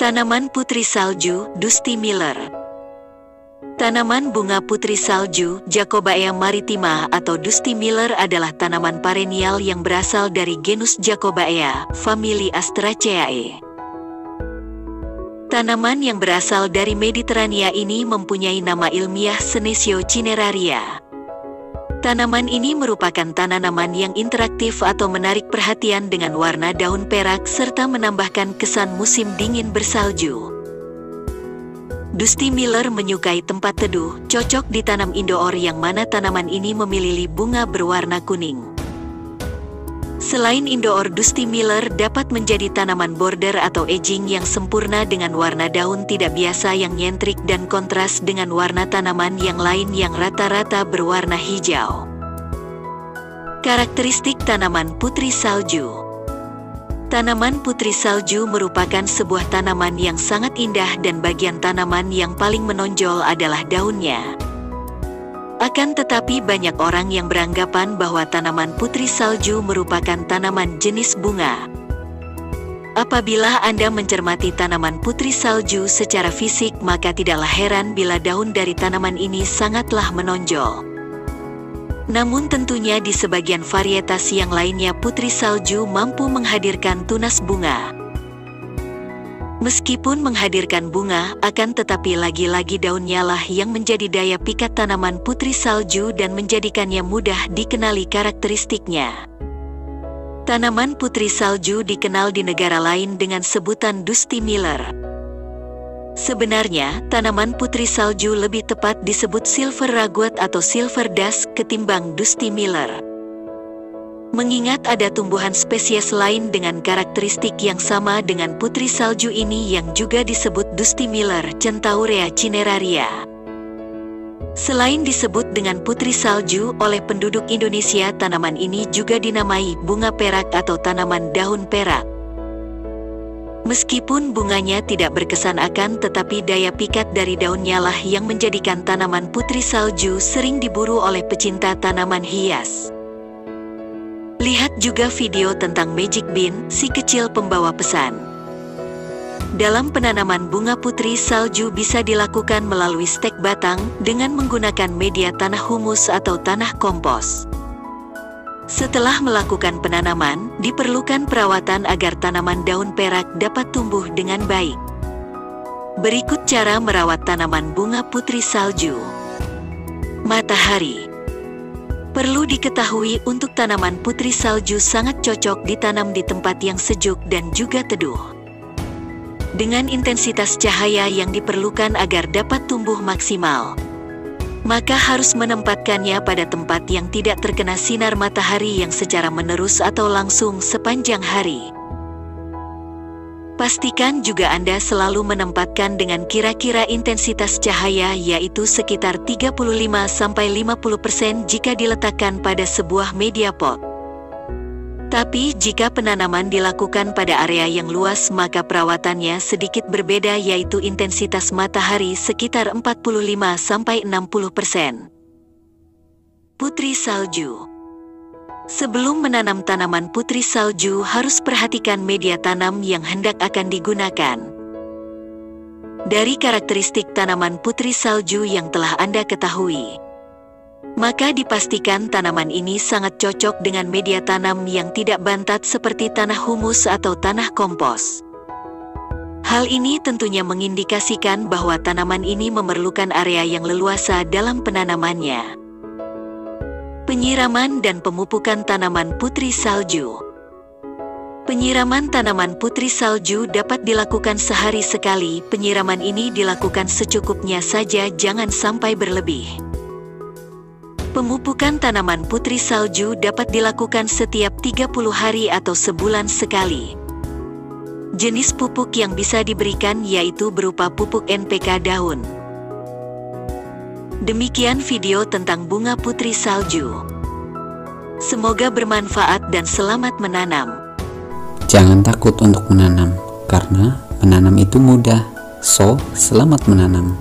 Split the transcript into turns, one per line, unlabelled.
Tanaman putri salju, Dusty Miller. Tanaman bunga putri salju, Jacobaea maritima atau Dusty Miller adalah tanaman perennial yang berasal dari genus Jacobaea, famili Asteraceae. Tanaman yang berasal dari Mediterania ini mempunyai nama ilmiah Senecio cineraria. Tanaman ini merupakan tanaman yang interaktif atau menarik perhatian dengan warna daun perak serta menambahkan kesan musim dingin bersalju. Dusty Miller menyukai tempat teduh, cocok ditanam indoor yang mana tanaman ini memiliki bunga berwarna kuning. Selain indoor, Dusty Miller dapat menjadi tanaman border atau edging yang sempurna dengan warna daun tidak biasa yang nyentrik dan kontras dengan warna tanaman yang lain yang rata-rata berwarna hijau. Karakteristik tanaman putri salju. Tanaman putri salju merupakan sebuah tanaman yang sangat indah dan bagian tanaman yang paling menonjol adalah daunnya. Akan tetapi banyak orang yang beranggapan bahwa tanaman putri salju merupakan tanaman jenis bunga. Apabila Anda mencermati tanaman putri salju secara fisik, maka tidaklah heran bila daun dari tanaman ini sangatlah menonjol. Namun tentunya di sebagian varietas yang lainnya putri salju mampu menghadirkan tunas bunga. Meskipun menghadirkan bunga, akan tetapi lagi-lagi daunnya lah yang menjadi daya pikat tanaman putri salju dan menjadikannya mudah dikenali karakteristiknya. Tanaman putri salju dikenal di negara lain dengan sebutan Dusty Miller. Sebenarnya, tanaman putri salju lebih tepat disebut silver ragwort atau silver dust ketimbang Dusty Miller. Mengingat ada tumbuhan spesies lain dengan karakteristik yang sama dengan putri salju ini yang juga disebut Dusty Miller, Centaurea cineraria. Selain disebut dengan putri salju oleh penduduk Indonesia, tanaman ini juga dinamai bunga perak atau tanaman daun perak. Meskipun bunganya tidak berkesan akan tetapi daya pikat dari daunnya lah yang menjadikan tanaman putri salju sering diburu oleh pecinta tanaman hias. Lihat juga video tentang Magic Bean, si kecil pembawa pesan. Dalam penanaman bunga putri salju bisa dilakukan melalui stek batang dengan menggunakan media tanah humus atau tanah kompos. Setelah melakukan penanaman, diperlukan perawatan agar tanaman daun perak dapat tumbuh dengan baik. Berikut cara merawat tanaman bunga putri salju. Matahari. Perlu diketahui untuk tanaman putri salju sangat cocok ditanam di tempat yang sejuk dan juga teduh. Dengan intensitas cahaya yang diperlukan agar dapat tumbuh maksimal, maka harus menempatkannya pada tempat yang tidak terkena sinar matahari yang secara menerus atau langsung sepanjang hari. Pastikan juga Anda selalu menempatkan dengan kira-kira intensitas cahaya yaitu sekitar 35–50% jika diletakkan pada sebuah media pot. Tapi jika penanaman dilakukan pada area yang luas maka perawatannya sedikit berbeda yaitu intensitas matahari sekitar 45–60%. Putri salju. Sebelum menanam tanaman putri salju harus perhatikan media tanam yang hendak akan digunakan. Dari karakteristik tanaman putri salju yang telah Anda ketahui, maka dipastikan tanaman ini sangat cocok dengan media tanam yang tidak bantat seperti tanah humus atau tanah kompos. Hal ini tentunya mengindikasikan bahwa tanaman ini memerlukan area yang leluasa dalam penanamannya. Penyiraman dan pemupukan tanaman putri salju. Penyiraman tanaman putri salju dapat dilakukan sehari sekali. Penyiraman ini dilakukan secukupnya saja, jangan sampai berlebih. Pemupukan tanaman putri salju dapat dilakukan setiap 30 hari atau sebulan sekali. Jenis pupuk yang bisa diberikan yaitu berupa pupuk NPK daun. Demikian video tentang bunga putri salju. Semoga bermanfaat dan selamat menanam.
Jangan takut untuk menanam, karena menanam itu mudah. So, selamat menanam.